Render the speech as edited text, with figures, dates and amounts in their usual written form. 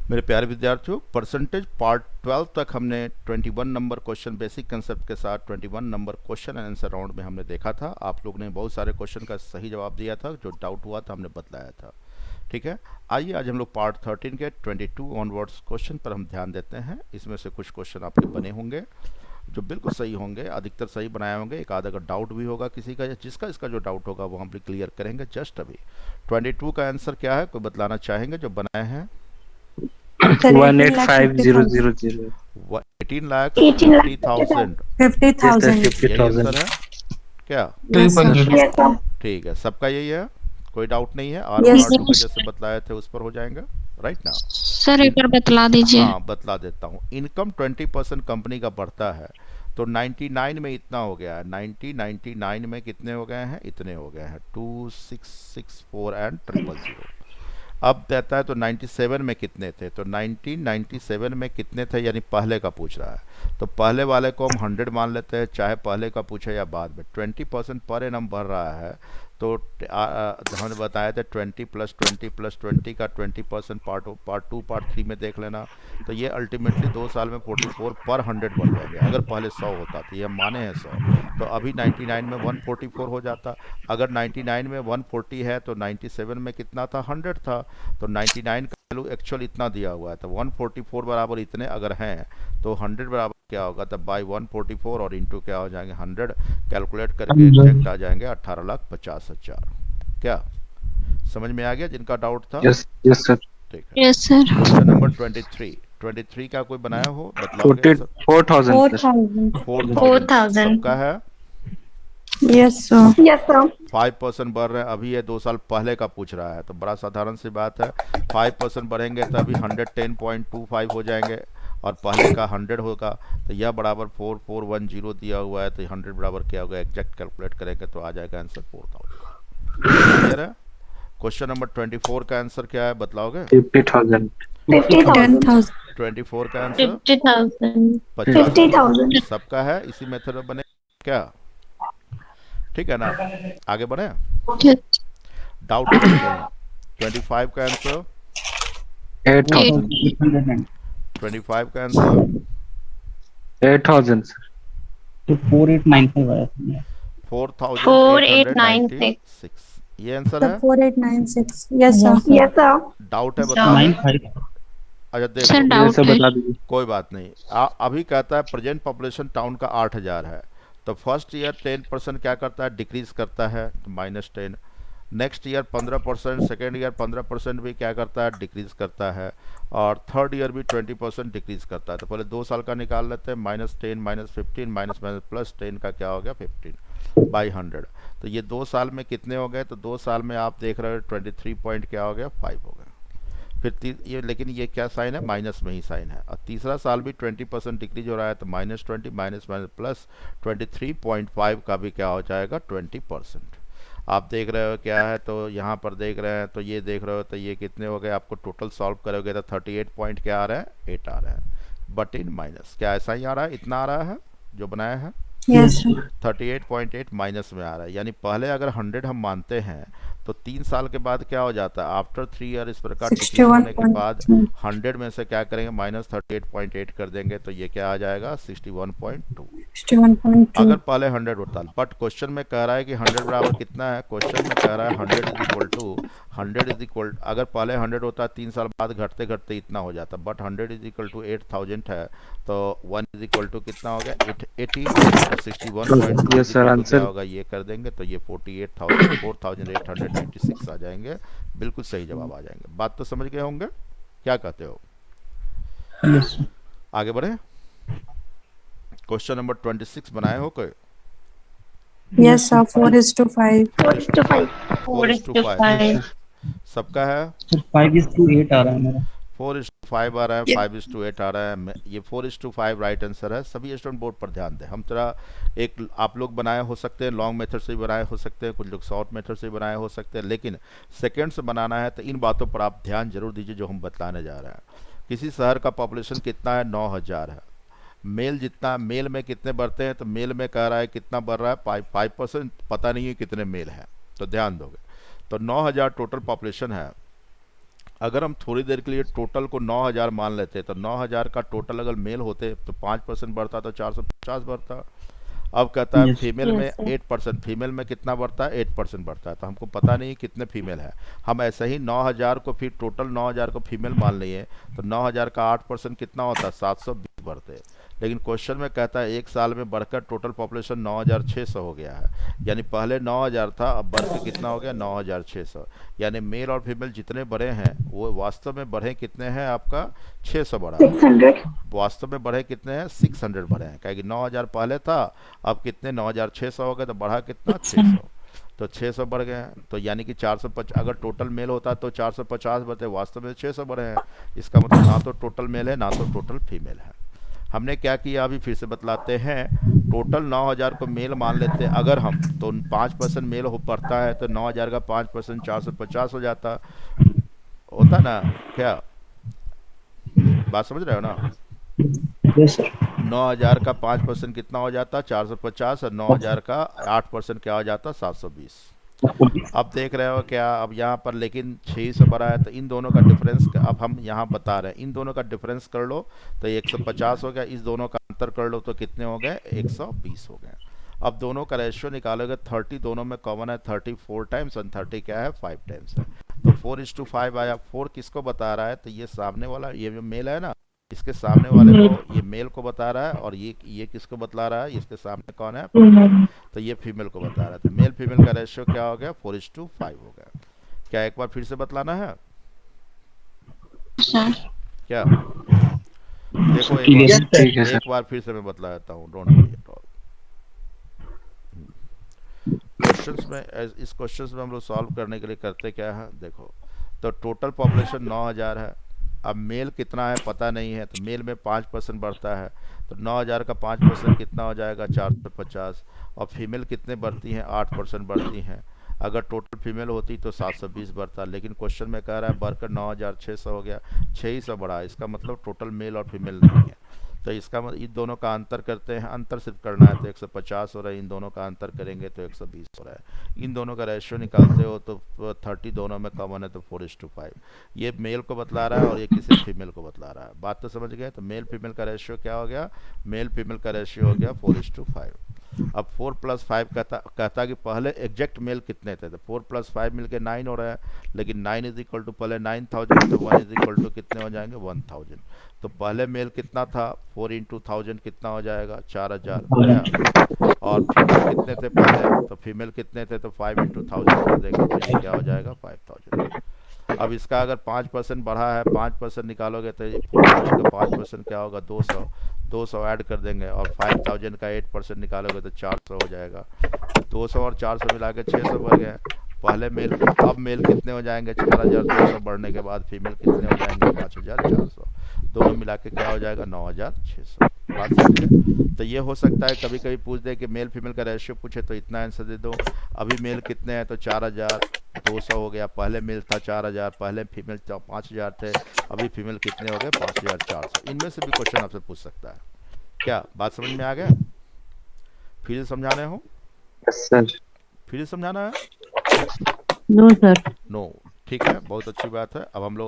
मेरे प्यारे विद्यार्थियों, परसेंटेज पार्ट 12 तक हमने 21 नंबर क्वेश्चन बेसिक कंसेप्ट के साथ 21 number question and answer round में हमने देखा था। आप लोग ने बहुत सारे क्वेश्चन का सही जवाब दिया था, जो डाउट हुआ था हमने बतलाया था। ठीक है, आइए आज हम लोग पार्ट 13 के 22 ऑनवर्ड्स क्वेश्चन पर हम ध्यान देते हैं। इसमें से कुछ क्वेश्चन आपके बने होंगे जो बिल्कुल सही होंगे, अधिकतर सही बनाए होंगे। एक आधा अगर डाउट भी होगा किसी का, या जिसका इसका जो डाउट होगा वो हम भी क्लियर करेंगे जस्ट अभी। 22 का आंसर क्या है, कोई बतलाना चाहेंगे जो बनाए हैं? Sir, 18,50,000. 18 लाख 18,50,000. 50,000 Yes, sir, 50,000. यही आंसर 50,000. है क्या? Yes, sir. Yes, sir. ठीक है, सबका यही है, कोई डाउट नहीं है। R one Yes, R two sir. के जैसे बतलाए थे उस पर हो जाएगा राइट ना। सर एक बार बतला दीजिए। हाँ, बतला देता हूँ। इनकम 20% कंपनी का बढ़ता है तो 99 में इतना हो गया है। 99 में कितने हो गए हैं? इतने हो गए हैं 2664 एंड 000। अब देता है तो 97 में कितने थे, तो 1997 में कितने थे, यानी पहले का पूछ रहा है। तो पहले वाले को हम 100 मान लेते हैं, चाहे पहले का पूछे या बाद में। 20% पर एनम बढ़ रहा है तो हमने बताया था 20 प्लस 20 प्लस 20 का 20% पार्ट 2 पार्ट 3 में देख लेना। तो ये अल्टीमेटली 2 साल में 44 पर 100 बढ़ जाएंगे। अगर पहले 100 होता तो ये हम माने हैं 100, तो अभी 99 में 144 हो जाता। अगर 99 में 140 है तो 97 में कितना था? 100 था। तो 99 का वैल्यू एक्चुअल इतना दिया हुआ है, तो 144 बराबर इतने अगर हैं तो 100 बराबर क्या होगा? तब बाई 144 और इंटू क्या हो जाएंगे 100, कैलकुलेट करके एग्जैक्ट आ जाएंगे 18,50,000। क्या समझ में आ गया जिनका डाउट था? Yes, yes, sir. ठीक है। Yes sir. क्वेश्चन नंबर 23 का कोई बनाया हो, बतलाओगे? 44,000, sir. 4,000. 4,000 सबका है। Yes, sir. Yes sir. 5% बढ़ रहे हैं, अभी ये 2 साल पहले का पूछ रहा है तो बड़ा साधारण सी बात है। 5% बढ़ेंगे तो अभी 110.25 हो जाएंगे और पहले का 100 होगा, तो यह बराबर 4410 दिया हुआ है, तो 100 बराबर क्या होगा? एग्जैक्ट कैलकुलेट करेंगे तो आ जाएगा आंसर 4000। क्लियर है? क्वेश्चन नंबर 24 का आंसर क्या है, बतलाओगे? 50,000. 10,000. 24 का आंसर 50,000। 50,000 सबका है। इसी मेथड में बने क्या? ठीक है ना, आगे बढ़े। डाउट है कहीं? 25 का आंसर 8,000. 25 का आंसर 8,000, sir. तो 4895 आया 4896 ये आंसर The है। 4896. Yes, sir. Yes sir. Doubt है बता दें। 95 अच्छा देख सर लो, ये डाउट सब है। बता दीजिए. कोई बात नहीं। अभी कहता है प्रेजेंट पॉपुलेशन टाउन का 8000 है, तो फर्स्ट ईयर 10% क्या करता है? डिक्रीज करता है, तो -10। नेक्स्ट ईयर 15%, सेकेंड ईयर 15% भी क्या करता है? डिक्रीज करता है। और थर्ड ईयर भी 20% डिक्रीज करता है। तो पहले 2 साल का निकाल लेते हैं। -10 -15 माइनस माइनस प्लस 10 का क्या हो गया? 15 बाई 100। तो ये 2 साल में कितने हो गए? तो 2 साल में आप देख रहे हो 23 पॉइंट क्या हो गया? 5 हो गया। फिर ये, लेकिन ये क्या साइन है? माइनस में ही साइन है। और तीसरा साल भी 20% डिक्रीज हो रहा है, तो -20 माइनस माइनस प्लस 23.5 का भी क्या हो जाएगा? 20%। आप देख रहे हो क्या है, तो यहाँ पर देख रहे हैं, तो ये देख रहे हो, तो ये कितने हो गए? आपको टोटल सॉल्व करोगे तो 38 पॉइंट क्या आ रहा है? 8 आ रहा है। बट इन माइनस क्या ऐसा ही आ रहा है? इतना आ रहा है जो बनाया है। Yes, sir. 38.8 माइनस में आ रहा है, यानी पहले अगर 100 हम मानते हैं तो 3 साल के बाद क्या हो जाता है? आफ्टर 3 ईयर इस प्रकार डिक्रीज होने के बाद 100 में से क्या करेंगे? -38.8 कर देंगे, तो ये क्या आ जाएगा? 61.2। 61.2. अगर पहले 100 होता, बट क्वेश्चन में कह रहा है कि 100 बराबर कितना है? क्वेश्चन में कह रहा है 100 अगर पहले 100 होता 3 साल बाद घटते घटते इतना हो जाता, बट 100 8,000 है, तो 1 कितना हो गया? 80। 61.2 Yes, sir. क्या Answer. होगा? ये कर देंगे तो ये 48,896 आ जाएंगे। बिल्कुल सही जवाब आ जाएंगे। बात तो समझ गए होंगे, क्या कहते हो? Yes sir. आगे बढ़े। क्वेश्चन नंबर 26 बनाए हो कोई? Yes, sir. 4:5. 4:5 सबका है। सर 5:8 आ रहा है मेरा। 4:5 आ रहा है, 5:8 आ रहा है। ये 4:5 राइट आंसर है। सभी स्टूडेंट बोर्ड पर ध्यान दें। हम तरह एक आप लोग बनाए हो सकते हैं, लॉन्ग मेथड से भी बनाए हो सकते हैं, कुछ लोग शॉर्ट मेथड से भी बनाए हो सकते हैं, लेकिन सेकेंड से बनाना है तो इन बातों पर आप ध्यान जरूर दीजिए जो हम बतलाने जा रहे हैं। किसी शहर का पॉपुलेशन कितना है? 9,000 है। मेल जितना, मेल में कितने बढ़ते हैं? तो मेल में कह रहा है कितना बढ़ रहा है? 5%। पता नहीं है कितने मेल हैं, तो ध्यान दोगे। तो 9,000 टोटल पॉपुलेशन है। अगर हम थोड़ी देर के लिए टोटल को 9,000 मान लेते तो 9,000 का टोटल अगर मेल होते तो 5% बढ़ता तो 450 बढ़ता। अब कहता है Yes. फीमेल में Yes, sir. 8%, फीमेल में कितना बढ़ता है? 8% बढ़ता है। तो हमको पता नहीं कितने फीमेल है, हम ऐसे ही 9,000 को फिर टोटल 9,000 को फीमेल मान लिए तो 9,000 का 8% कितना होता है? 720 बढ़ते। लेकिन क्वेश्चन में कहता है एक साल में बढ़कर टोटल पॉपुलेशन 9,600 हो गया है, यानी पहले 9,000 था, अब बढ़ के कितना हो गया? 9,600। यानी मेल और फीमेल जितने बढ़े हैं वो वास्तव में बढ़े कितने हैं? आपका 600 बढ़ा है। 600 वास्तव में बढ़े कितने हैं? 600 बढ़े हैं, क्योंकि 9,000 पहले था, अब कितने? 9,600 हो गए, तो बढ़ा कितना? 600। तो 600 बढ़ गए हैं, तो यानी कि 450 अगर टोटल मेल होता तो 450 बढ़ते, वास्तव में 600 बढ़े हैं। इसका मतलब ना तो टोटल मेल है ना तो टोटल फीमेल है। हमने क्या किया अभी फिर से बतलाते हैं। टोटल 9,000 को मेल मान लेते हैं अगर हम, तो 5% मेल हो बढ़ता है तो 9,000 का 5% 450 हो जाता, होता ना क्या? बात समझ रहे हो ना? Yes, sir. 9,000 का 5% कितना हो जाता? 450, और 9,000 का 8% क्या हो जाता? 720। अब देख रहे हो क्या? अब यहाँ पर लेकिन 600 बढ़ा है, तो इन दोनों का डिफरेंस अब हम यहाँ बता रहे हैं, इन दोनों का डिफरेंस कर लो तो 150 हो गया, इस दोनों का अंतर कर लो तो कितने हो गए? 120 हो गए। अब दोनों का रेशियो निकालोगे, 30 दोनों में कॉमन है, 30 4 टाइम्स और 30 क्या है? 5 टाइम्स है। तो 4:5 आया। 4 किसको बता रहा है? तो ये सामने वाला, ये जो मेल है ना, इसके सामने वाले को, ये मेल को बता रहा है, और ये किसको बतला रहा है? इसके सामने कौन है? तो ये फीमेल को बता रहा है। तो मेल फीमेल का रेशियो क्या हो गया? 4:5 हो गया। क्या एक बार फिर से बतलाना है Sir. क्या? देखो Yes, ठीक है एक सर। बार फिर से मैं बतला देता हूँ, don't worry at all. Questions में इस क्वेश्चंस में हम लोग सॉल्व करने के लिए करते क्या है? देखो, तो टोटल पॉपुलेशन 9,000 है। अब मेल कितना है पता नहीं है, तो मेल में 5% बढ़ता है, तो 9,000 का 5% कितना हो जाएगा? 450। और फीमेल कितने बढ़ती हैं? 8% बढ़ती हैं। अगर टोटल फीमेल होती तो 720 बढ़ता, लेकिन क्वेश्चन में कह रहा है बढ़कर 9,600 हो गया, 600 बढ़ा। इसका मतलब टोटल मेल और फीमेल नहीं है। तो इसका मतलब इन दोनों का अंतर करते हैं, अंतर सिर्फ करना है तो 150 हो रहा है, इन दोनों का अंतर करेंगे तो 120 हो रहा है। इन दोनों का रेशियो निकालते हो तो 30 दोनों में कॉमन है तो 4:5। ये मेल को बतला रहा है और ये किसी फीमेल को बतला रहा है। बात तो समझ गए? तो मेल फीमेल का रेशियो क्या हो गया? मेल फीमेल का रेशियो हो गया 4:5। अब 4 + 5 कहता कि पहले एग्जैक्ट मेल कितने थे, तो 4 + 5 मिलके 9 हो रहा है, लेकिन 9 इज इक्वल टू पहले 9,000, तो 1 इज इक्वल टू कितने हो जाएंगे? 1,000। तो पहले मेल कितना था? 4 × 1000 कितना हो जाएगा? 4,000। और फीमेल कितने थे पहले? तो फीमेल कितने थे? तो 5 × 1000 कर देंगे तो ये क्या हो जाएगा? 5,000। अब इसका अगर 5% बढ़ा है, 5% निकालोगे तो 4,000 का 5% क्या होगा? 200। 200 ऐड कर देंगे, और 5,000 का 8% निकालोगे तो 400 हो जाएगा। 200 और 400 मिला के 600 बढ़ गए पहले मेल। अब मेल कितने हो जाएंगे? 4,200 बढ़ने के बाद फीमेल कितने हो जाएंगे? 5,400। दोनों मिला के क्या हो जाएगा? 9,600। बात समझ गए? तो ये हो सकता है कभी कभी पूछ दे कि मेल फीमेल का रेशियो पूछे तो इतना आंसर दे दो। अभी मेल कितने हैं? तो 4,200 हो गया। पहले मेल था 4,000, पहले फीमेल 5,000 थे, अभी फीमेल कितने हो गए? 5,400। इनमें से भी क्वेश्चन आपसे पूछ सकता है। क्या बात समझ में आ गया? फिर से समझाने हो? Yes sir. फिर से समझाना है? No, sir. नो। ठीक है, बहुत अच्छी बात है। अब हम लोग